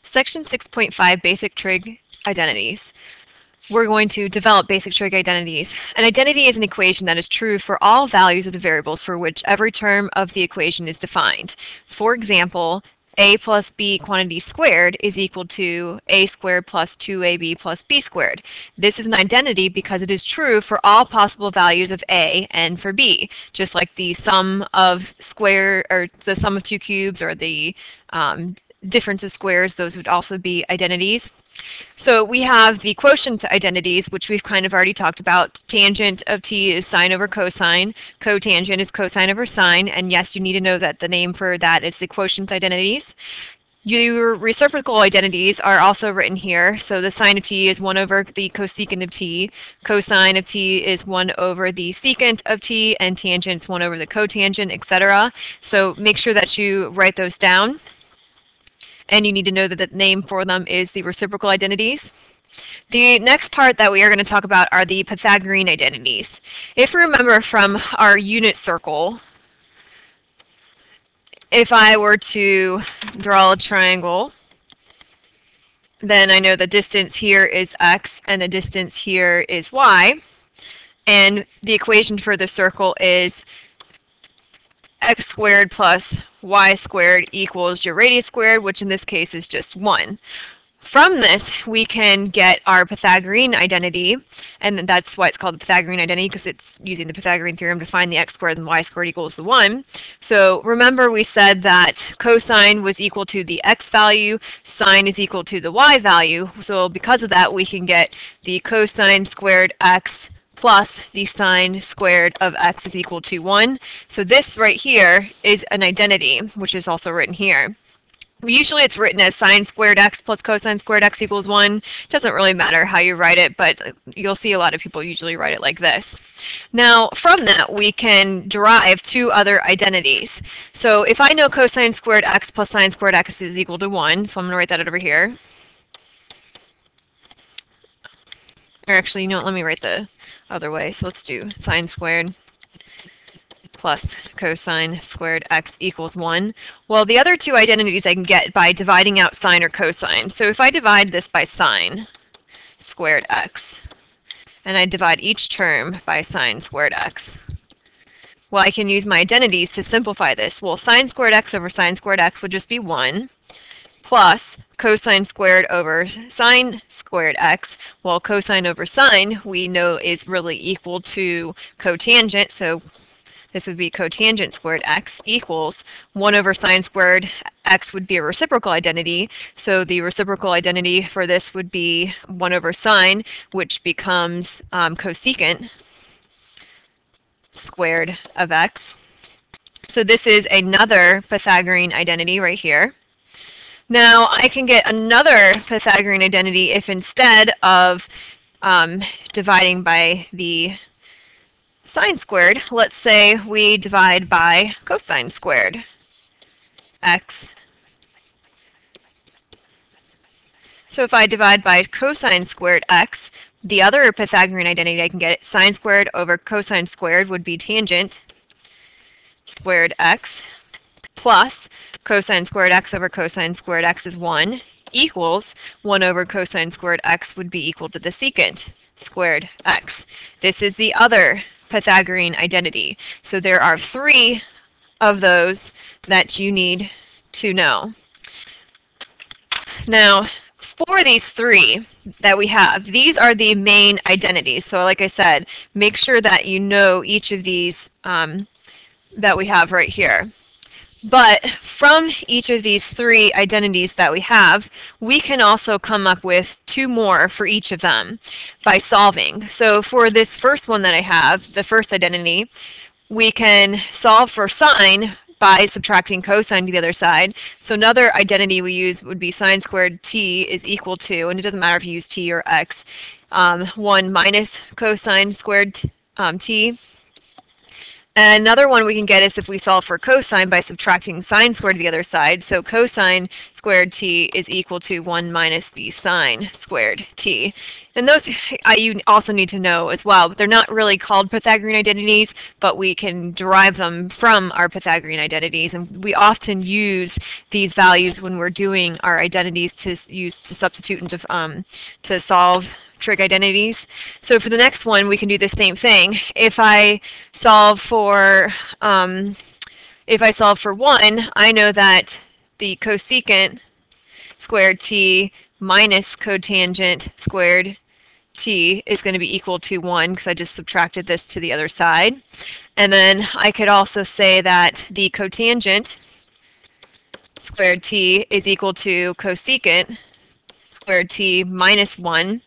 Section 6.5, Basic Trig Identities. We're going to develop basic trig identities. An identity is an equation that is true for all values of the variables for which every term of the equation is defined. For example, a plus b quantity squared is equal to a squared plus 2ab plus b squared. This is an identity because it is true for all possible values of a and for b, just like the sum of square, or the sum of two cubes, or the difference of squares. Those would also be identities. So we have the quotient identities, which we've kind of already talked about. Tangent of t is sine over cosine. Cotangent is cosine over sine. And yes, you need to know that the name for that is the quotient identities. Your reciprocal identities are also written here. So the sine of t is 1 over the cosecant of t. Cosine of t is 1 over the secant of t. And tangent's 1 over the cotangent, etc. So make sure that you write those down. And you need to know that the name for them is the reciprocal identities. The next part that we are going to talk about are the Pythagorean identities. If you remember from our unit circle, if I were to draw a triangle, then I know the distance here is x and the distance here is y. And the equation for the circle is x squared plus y squared equals your radius squared, which in this case is just 1. From this, we can get our Pythagorean identity, and that's why it's called the Pythagorean identity, because it's using the Pythagorean theorem to find the x squared and y squared equals the 1. So remember we said that cosine was equal to the x value, sine is equal to the y value, so because of that we can get the cosine squared x plus the sine squared of x is equal to 1. So this right here is an identity, which is also written here. Usually it's written as sine squared x plus cosine squared x equals 1. It doesn't really matter how you write it, but you'll see a lot of people usually write it like this. Now, from that, we can derive two other identities. So if I know cosine squared x plus sine squared x is equal to 1, so I'm going to write that over here. Or actually, you know what, let me write the other way. So let's do sine squared plus cosine squared x equals 1. Well, the other two identities I can get by dividing out sine or cosine. So if I divide this by sine squared x, and I divide each term by sine squared x, well, I can use my identities to simplify this. Well, sine squared x over sine squared x would just be 1. Plus cosine squared over sine squared x. Well, cosine over sine we know is really equal to cotangent, so this would be cotangent squared x equals 1 over sine squared x would be a reciprocal identity. So the reciprocal identity for this would be 1 over sine, which becomes cosecant squared of x. So this is another Pythagorean identity right here. Now, I can get another Pythagorean identity if instead of dividing by the sine squared, let's say we divide by cosine squared x. So if I divide by cosine squared x, the other Pythagorean identity I can get, sine squared over cosine squared, would be tangent squared x plus cosine squared x over cosine squared x is 1 equals 1 over cosine squared x would be equal to the secant squared x. This is the other Pythagorean identity. So there are 3 of those that you need to know. Now, for these 3 that we have, these are the main identities. So like I said, make sure that you know each of these that we have right here. But from each of these 3 identities that we have, we can also come up with 2 more for each of them by solving. So for this first one that I have, the first identity, we can solve for sine by subtracting cosine to the other side. So another identity we use would be sine squared t is equal to, and it doesn't matter if you use t or x, 1 minus cosine squared t. Another one we can get is if we solve for cosine by subtracting sine squared to the other side. So cosine squared t is equal to 1 minus the sine squared t. And those you also need to know as well, but they're not really called Pythagorean identities, but we can derive them from our Pythagorean identities. And we often use these values when we're doing our identities to substitute and to solve trig identities. So for the next one, we can do the same thing. If I solve for 1, I know that the cosecant squared t minus cotangent squared t is going to be equal to 1 because I just subtracted this to the other side. And then I could also say that the cotangent squared t is equal to cosecant squared t minus 1.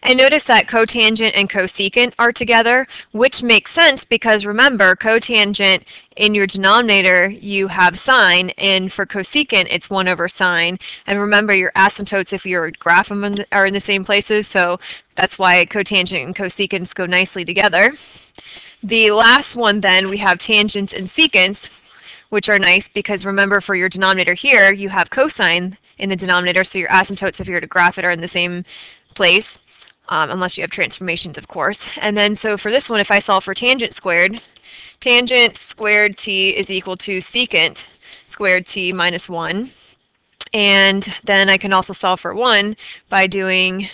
And notice that cotangent and cosecant are together, which makes sense because remember, cotangent in your denominator you have sine, and for cosecant it's 1 over sine. And remember, your asymptotes, if you graph them, are in the same places, so that's why cotangent and cosecants go nicely together. The last one then, we have tangents and secants, which are nice because remember, for your denominator here you have cosine in the denominator, so your asymptotes, if you were to graph it, are in the same place, unless you have transformations, of course. And then so for this one, if I solve for tangent squared t is equal to secant squared t minus 1. And then I can also solve for 1 by doing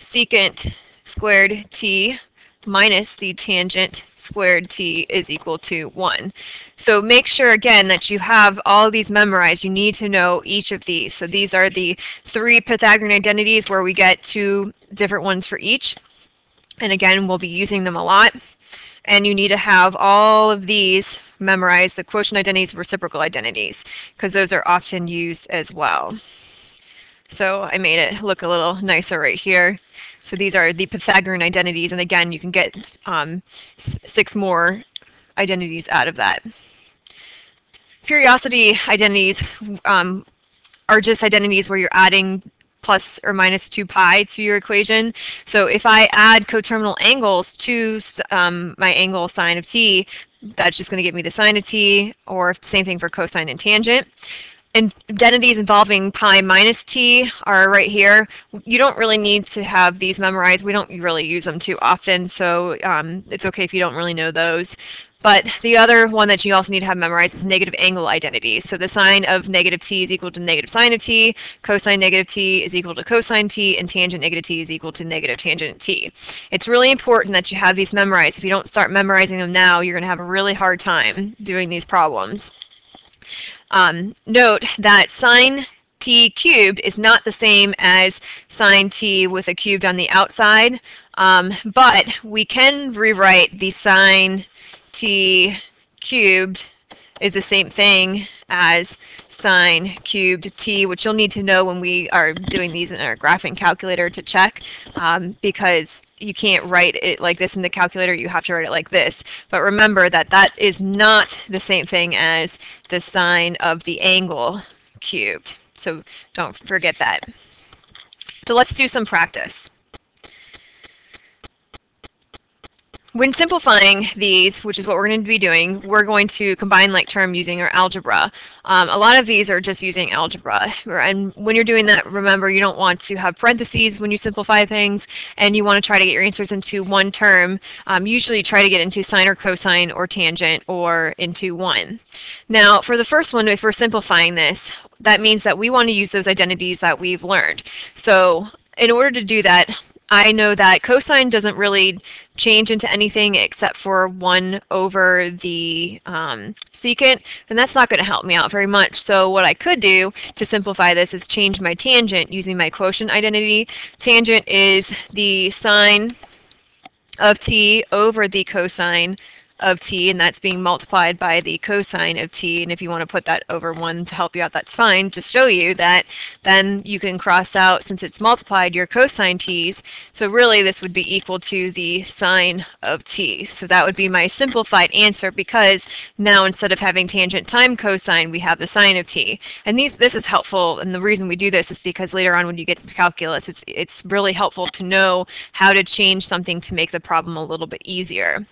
secant squared t minus the tangent squared t is equal to 1. So make sure again that you have all of these memorized. You need to know each of these. So these are the 3 Pythagorean identities where we get 2 different ones for each. And again, we'll be using them a lot. And you need to have all of these memorized, the quotient identities, reciprocal identities, because those are often used as well. So I made it look a little nicer right here. So these are the Pythagorean identities, and again, you can get 6 more identities out of that. Periodicity identities are just identities where you're adding plus or minus 2 pi to your equation. So if I add coterminal angles to my angle sine of t, that's just going to give me the sine of t, or same thing for cosine and tangent. And identities involving pi minus t are right here. You don't really need to have these memorized. We don't really use them too often, so it's okay if you don't really know those. But the other one that you also need to have memorized is negative angle identities. So the sine of negative t is equal to negative sine of t, cosine negative t is equal to cosine t, and tangent negative t is equal to negative tangent t. It's really important that you have these memorized. If you don't start memorizing them now, you're going to have a really hard time doing these problems. Note that sine t cubed is not the same as sine t with a cubed on the outside, but we can rewrite the sine t cubed is the same thing as sine cubed t, which you'll need to know when we are doing these in our graphing calculator to check, because you can't write it like this in the calculator, you have to write it like this. But remember that that is not the same thing as the sine of the angle cubed. So don't forget that. So let's do some practice. When simplifying these, which is what we're going to be doing, we're going to combine like term using our algebra. A lot of these are just using algebra. And when you're doing that, remember, you don't want to have parentheses when you simplify things, and you want to try to get your answers into one term. Usually try to get into sine or cosine or tangent or into 1. Now, for the first one, if we're simplifying this, that means that we want to use those identities that we've learned. So in order to do that, I know that cosine doesn't really change into anything except for 1 over the secant, and that's not going to help me out very much. So what I could do to simplify this is change my tangent using my quotient identity. Tangent is the sine of t over the cosine of t, and that's being multiplied by the cosine of t. And if you want to put that over 1 to help you out, that's fine. Just show you that then you can cross out, since it's multiplied, your cosine t's. So really this would be equal to the sine of t. So that would be my simplified answer, because now instead of having tangent times cosine, we have the sine of t. And this is helpful, and the reason we do this is because later on when you get into calculus, it's really helpful to know how to change something to make the problem a little bit easier.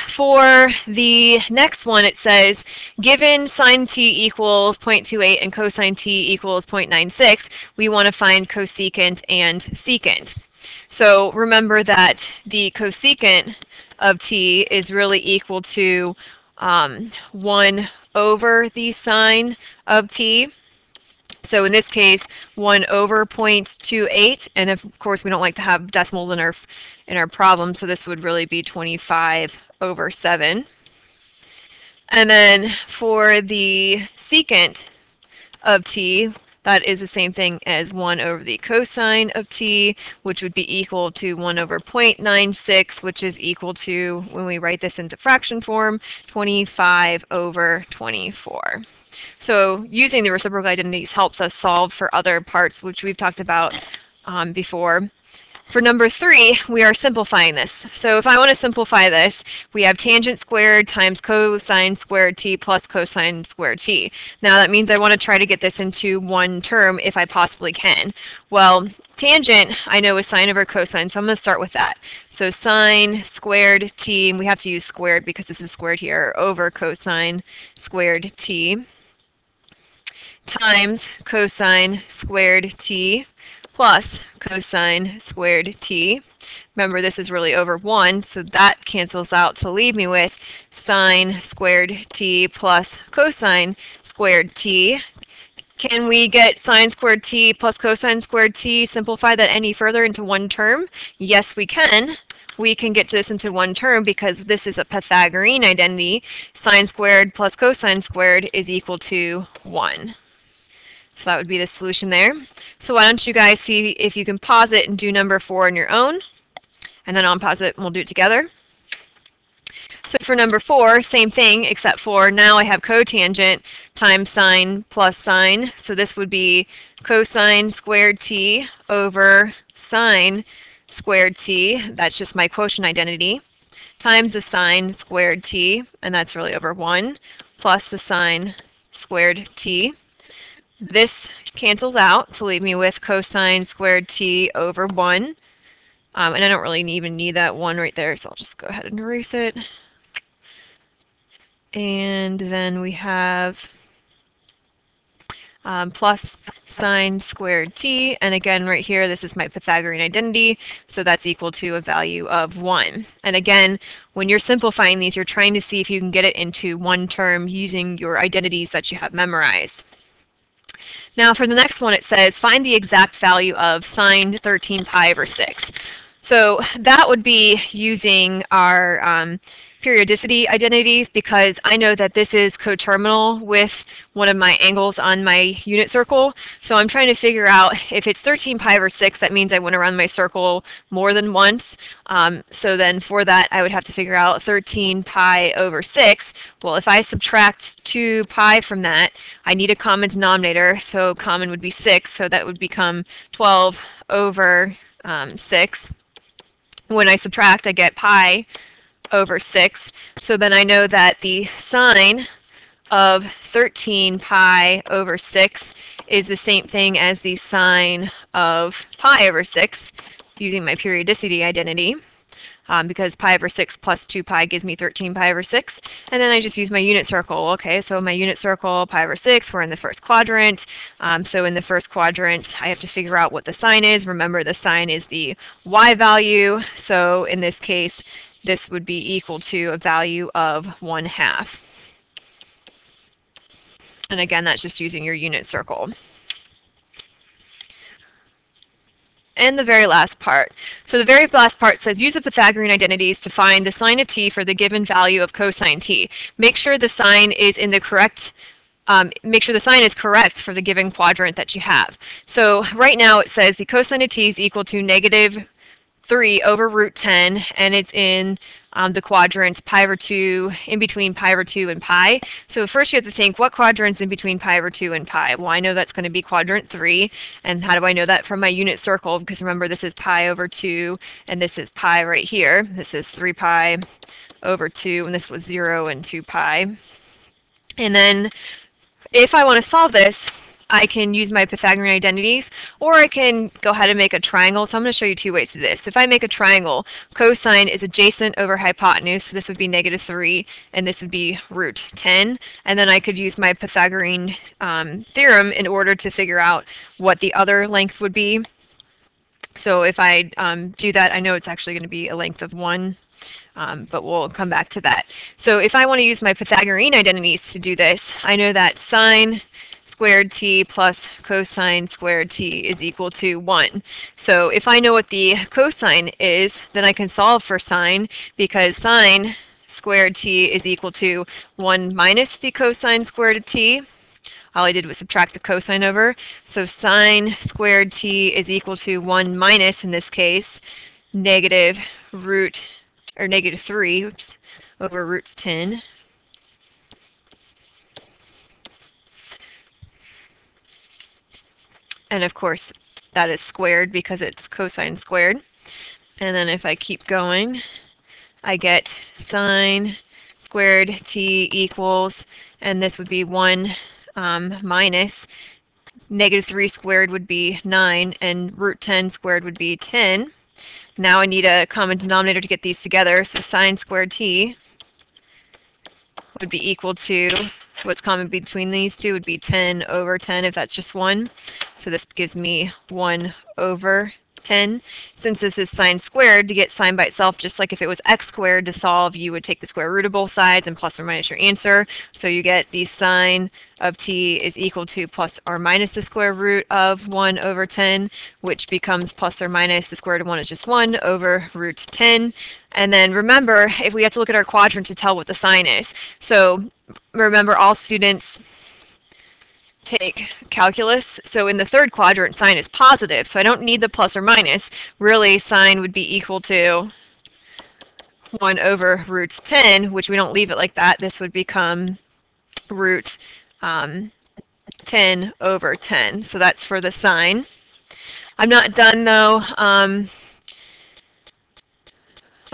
For the next one, it says, given sine t equals 0.28 and cosine t equals 0.96, we want to find cosecant and secant. So remember that the cosecant of t is really equal to 1 over the sine of t. So in this case, 1 over 0.28, and of course we don't like to have decimals in our problem, so this would really be 25 over 7. And then for the secant of t, that is the same thing as 1 over the cosine of t, which would be equal to 1 over 0.96, which is equal to, when we write this into fraction form, 25 over 24. So using the reciprocal identities helps us solve for other parts, which we've talked about before. For number 3, we are simplifying this. So if I want to simplify this, we have tangent squared times cosine squared t plus cosine squared t. Now that means I want to try to get this into one term if I possibly can. Well, tangent I know is sine over cosine, so I'm going to start with that. So sine squared t, and we have to use squared because this is squared here, over cosine squared t times cosine squared t plus cosine squared t. Remember, this is really over 1, so that cancels out to leave me with sine squared t plus cosine squared t. Can we get sine squared t plus cosine squared t, simplify that any further into one term? Yes, we can. We can get this into one term because this is a Pythagorean identity. Sine squared plus cosine squared is equal to 1. So that would be the solution there. So why don't you guys see if you can pause it and do number 4 on your own, and then I'll pause it and we'll do it together. So for number 4, same thing, except for now I have cotangent times sine plus sine. So this would be cosine squared t over sine squared t. That's just my quotient identity, times the sine squared t, and that's really over 1, plus the sine squared t. This cancels out to leave me with cosine squared t over 1. And I don't really even need that 1 right there, so I'll just go ahead and erase it. And then we have plus sine squared t. And again, right here, this is my Pythagorean identity, so that's equal to a value of 1. And again, when you're simplifying these, you're trying to see if you can get it into one term using your identities that you have memorized. Now for the next one, it says find the exact value of sine 13 pi over 6. So that would be using our periodicity identities, because I know that this is coterminal with one of my angles on my unit circle. So I'm trying to figure out if it's 13 pi over 6, that means I went around my circle more than once. So then for that, I would have to figure out 13 pi over 6. Well, if I subtract 2 pi from that, I need a common denominator. So common would be 6. So that would become 12 over 6. When I subtract, I get pi over 6. So then I know that the sine of 13 pi over 6 is the same thing as the sine of pi over 6 using my periodicity identity, because pi over 6 plus 2 pi gives me 13 pi over 6. And then I just use my unit circle. Okay, so my unit circle, pi over 6, we're in the first quadrant. So in the first quadrant, I have to figure out what the sine is. Remember, the sine is the y value. So in this case, this would be equal to a value of 1/2. And again, that's just using your unit circle. And the very last part. So the very last part says use the Pythagorean identities to find the sine of t for the given value of cosine t. Make sure the sine is in the correct for the given quadrant that you have. So right now it says the cosine of t is equal to -3 over root 10, and it's in the quadrants pi over 2, in between pi over 2 and pi. So first you have to think, what quadrant's in between pi over 2 and pi? Well, I know that's going to be quadrant 3, and how do I know that? From my unit circle, because remember, this is pi over 2, and this is pi right here. This is 3 pi over 2, and this was 0 and 2 pi. And then if I want to solve this, I can use my Pythagorean identities, or I can go ahead and make a triangle. So I'm going to show you two ways to do this. If I make a triangle, cosine is adjacent over hypotenuse, so this would be -3, and this would be root 10. And then I could use my Pythagorean theorem in order to figure out what the other length would be. So if I do that, I know it's actually going to be a length of 1. But we'll come back to that. So if I want to use my Pythagorean identities to do this, I know that sine squared t plus cosine squared t is equal to 1. So if I know what the cosine is, then I can solve for sine, because sine squared t is equal to 1 minus the cosine squared of t. All I did was subtract the cosine over. So sine squared t is equal to 1 minus, in this case, negative root, or -3, oops, over root 10. And of course, that is squared because it's cosine squared. And then if I keep going, I get sine squared t equals, and this would be 1 minus -3 squared would be 9, and root 10 squared would be 10. Now I need a common denominator to get these together, so sine squared t would be equal to, what's common between these two would be 10 over 10 if that's just 1. So this gives me 1 over 10. Since this is sine squared, to get sine by itself, just like if it was x squared to solve, you would take the square root of both sides and plus or minus your answer. So you get the sine of t is equal to plus or minus the square root of 1 over 10, which becomes plus or minus the square root of 1 is just 1 over root 10. And then remember, if we have to look at our quadrant to tell what the sign is. So remember, all students take calculus. So in the third quadrant, sine is positive, so I don't need the plus or minus. Really, sine would be equal to 1 over root 10, which we don't leave it like that. This would become root 10 over 10. So that's for the sine. I'm not done though.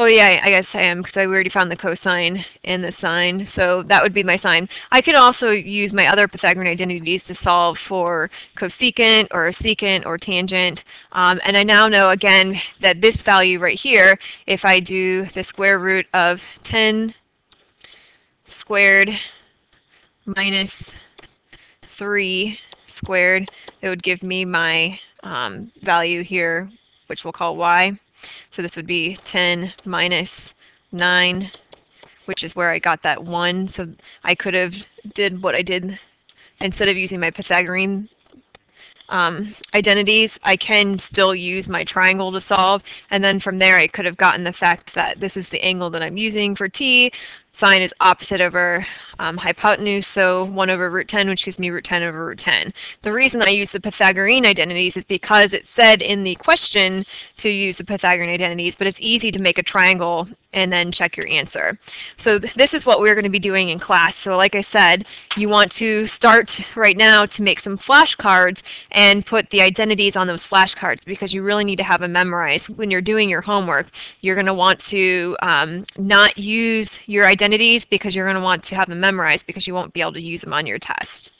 Oh yeah, I guess I am, because I already found the cosine and the sine, so that would be my sine. I could also use my other Pythagorean identities to solve for cosecant or secant or tangent, and I now know again that this value right here, if I do the square root of 10 squared minus 3 squared, it would give me my value here, which we'll call y. So this would be 10 minus 9, which is where I got that 1. So I could have did what I did. Instead of using my Pythagorean identities, I can still use my triangle to solve. And then from there, I could have gotten the fact that this is the angle that I'm using for t. Sine is opposite over hypotenuse, so 1 over root 10, which gives me root 10 over root 10. The reason I use the Pythagorean identities is because it said in the question to use the Pythagorean identities, but it's easy to make a triangle and then check your answer. So this is what we're going to be doing in class. So like I said, you want to start right now to make some flashcards and put the identities on those flashcards, because you really need to have them memorized. When you're doing your homework, you're going to want to not use your identities, because you're going to want to have them memorized, because you won't be able to use them on your test.